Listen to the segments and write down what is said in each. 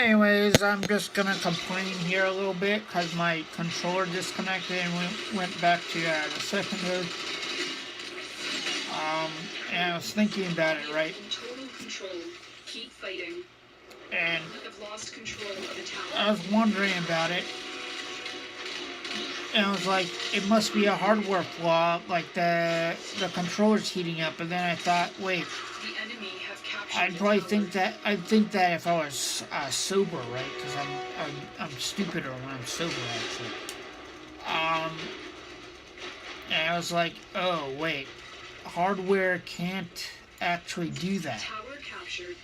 Anyways, I'm just gonna complain here a little bit because my controller disconnected and went back to the second mode. And I was thinking about it, right? Keep fighting. And I've lost control of the tower. I was wondering about it. And I was like, it must be a hardware flaw, like the controller's heating up. And then I thought, wait, The enemy have captured I'd probably think that if I was sober, right? Because I'm stupider when I'm sober, actually. And I was like, oh wait, hardware can't actually do that. Tower captured.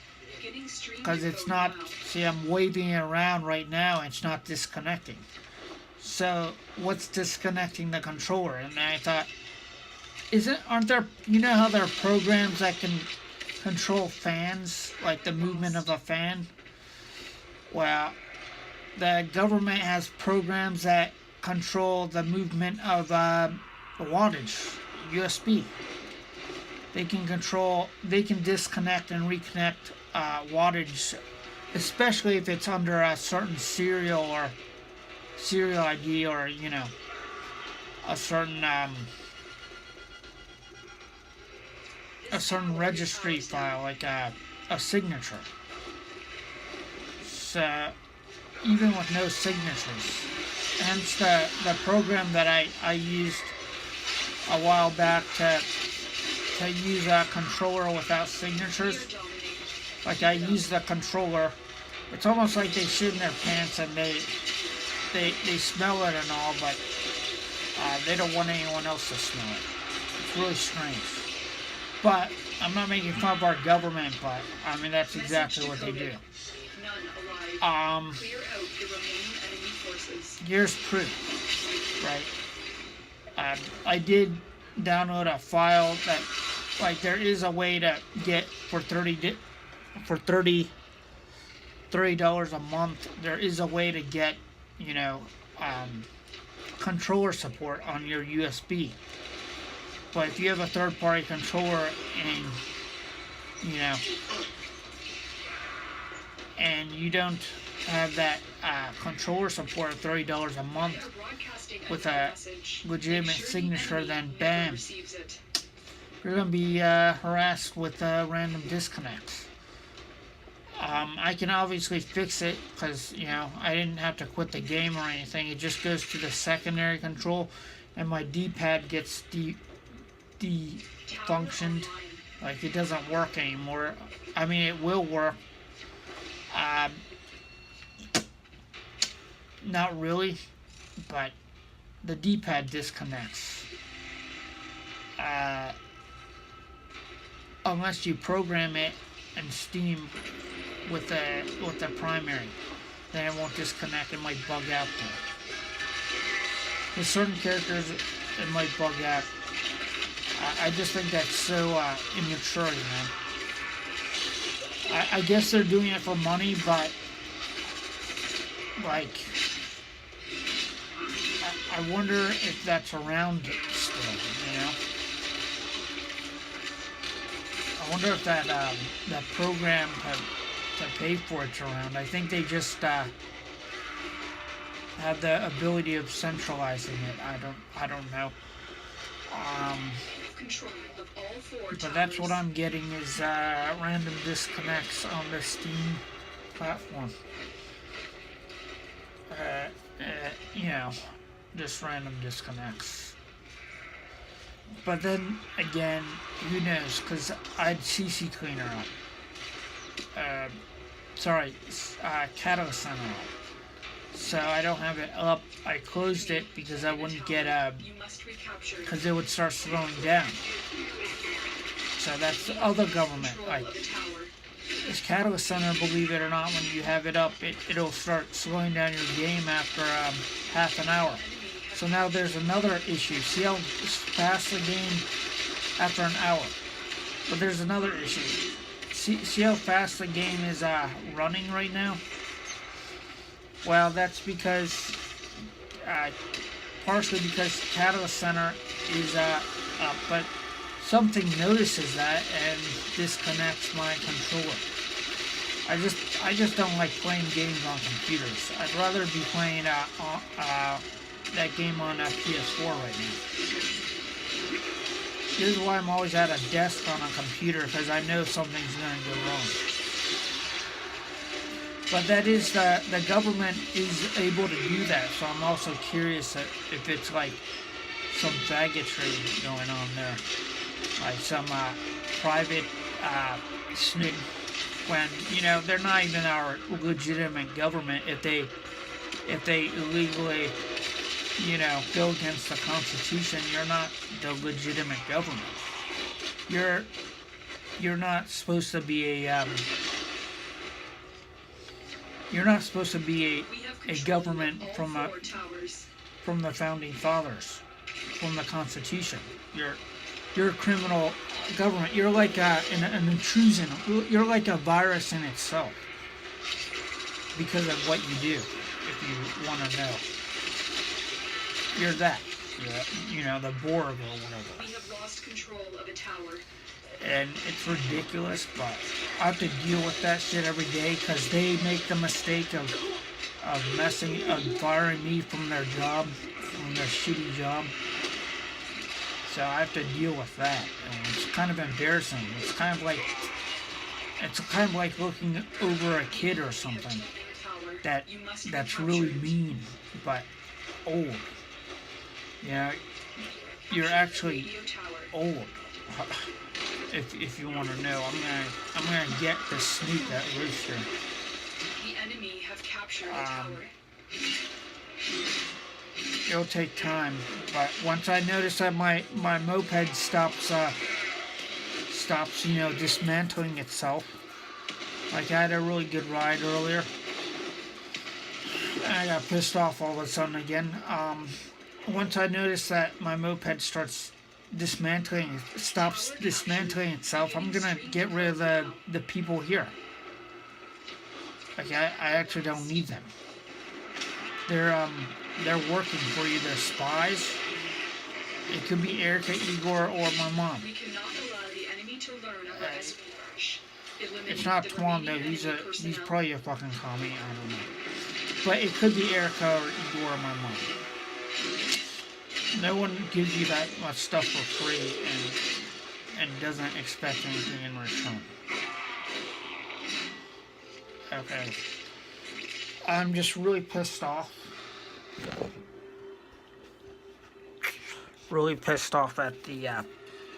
Because it's not. See, I'm waving it around right now, and it's not disconnecting. So what's disconnecting the controller? And I thought, aren't there? You know how there are programs that can control fans, like the movement of a fan? Well, the government has programs that control the movement of wattage, USB. They can disconnect and reconnect wattage, especially if it's under a certain serial ID, or a certain registry file, like a signature. So even with no signatures, hence the program that I used a while back to use a controller without signatures. Like, I use the controller. It's almost like they shit in their pants and they smell it and all, but they don't want anyone else to smell it. It's really strange. But I'm not making fun of our government, but I mean that's exactly what they do. Here's proof, right? I did download a file that, like, there is a way to get for $30 a month. There is a way to get, controller support on your USB. But if you have a third-party controller and you don't have that controller support of $30 a month with a legitimate signature, then bam, you're going to be harassed with random disconnects. I can obviously fix it because, I didn't have to quit the game or anything. It just goes to the secondary control and my D-pad gets defunctioned. Like, it doesn't work anymore. I mean, it will work. Not really, but the D-pad disconnects. Unless you program it in Steam with the primary, then it won't disconnect. It might bug out though. With certain characters, it might bug out. I just think that's so immature, man. I guess they're doing it for money, but like, I wonder if that's around still, I wonder if that program to pay for it's around. I think they just have the ability of centralizing it. I don't know. But that's what I'm getting is random disconnects on the Steam platform. Just random disconnects. But then again, who knows? Because I had CC Cleaner up. Catalyst Center up. So I don't have it up. I closed it because I wouldn't get because it would start slowing down. So that's the other government. Like, this Catalyst Center, believe it or not, when you have it up, it'll start slowing down your game after half an hour. So now there's another issue. See how fast the game after an hour. But there's another issue. See how fast the game is running right now? Well, that's because, partially because Catalyst Center is up, but something notices that and disconnects my controller. I just don't like playing games on computers. I'd rather be playing that game on PS4 right now. This is why I'm always at a desk on a computer, because I know something's going to go wrong. But that is the government is able to do that, so I'm also curious if it's like some faggotry going on there, like some private snoop, when they're not even our legitimate government. If they illegally go against the Constitution, you're not the legitimate government. You're not supposed to be a government from the founding fathers, from the Constitution. You're a criminal government. You're like an intrusion. You're like a virus in itself because of what you do. If you want to know, you're that. The Borg or whatever. We have lost control of a tower. And it's ridiculous, but I have to deal with that shit every day because they make the mistake of firing me from their job, from their shitty job. So I have to deal with that, and it's kind of embarrassing. It's kind of like looking over a kid or something that's really mean but old. You're actually old. If you want to know, I'm gonna get to sneak that rooster. The enemy have captured the tower. It'll take time, but once I notice that my moped stops dismantling itself, like I had a really good ride earlier, and I got pissed off all of a sudden again. Once I notice that my moped stops dismantling itself, I'm gonna get rid of the people here. Like I actually don't need them. They're working for you. They're spies. It could be Erica, Igor, or my mom. We cannot allow the enemy to learn of our espionage. It's not Twan though. He's probably a fucking commie. I don't know. But it could be Erica or Igor or my mom. No one gives you that much stuff for free and doesn't expect anything in return. Okay. I'm just really pissed off. Really pissed off at the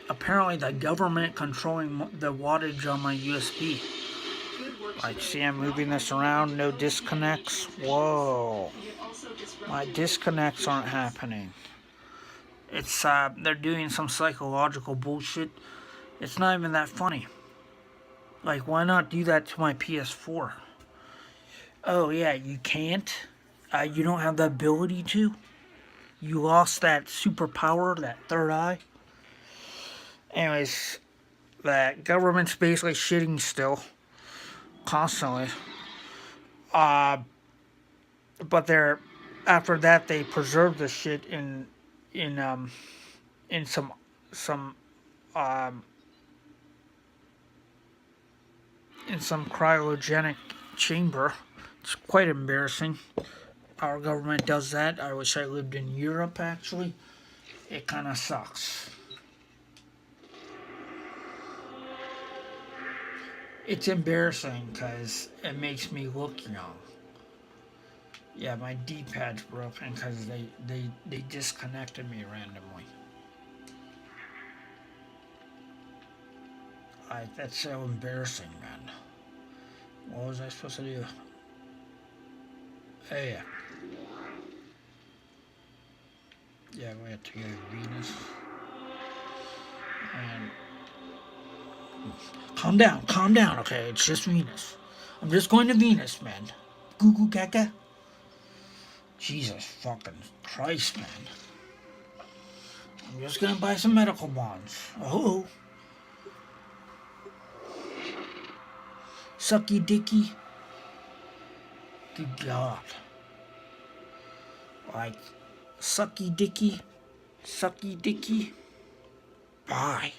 apparently the government controlling the wattage on my USB. Like, see, I'm moving this around, no disconnects. Whoa. My disconnects aren't happening. It's they're doing some psychological bullshit. It's not even that funny. Like, why not do that to my PS4? Oh yeah, you can't? You don't have the ability to? You lost that superpower, that third eye? Anyways, the government's basically shitting still. Constantly. But after that they preserve the shit in some cryogenic chamber. It's quite embarrassing. Our government does that. I wish I lived in Europe, actually. It kind of sucks. It's embarrassing because it makes me look young. Yeah, my D-pad's broken because they disconnected me randomly. That's so embarrassing, man. What was I supposed to do? Hey. Yeah, we have to go to Venus. And calm down, okay? It's just Venus. I'm just going to Venus, man. Goo goo gaga. Jesus fucking Christ, man. I'm just gonna buy some medical bonds. Oh. Sucky dicky. Good God. Like, sucky dicky. Bye.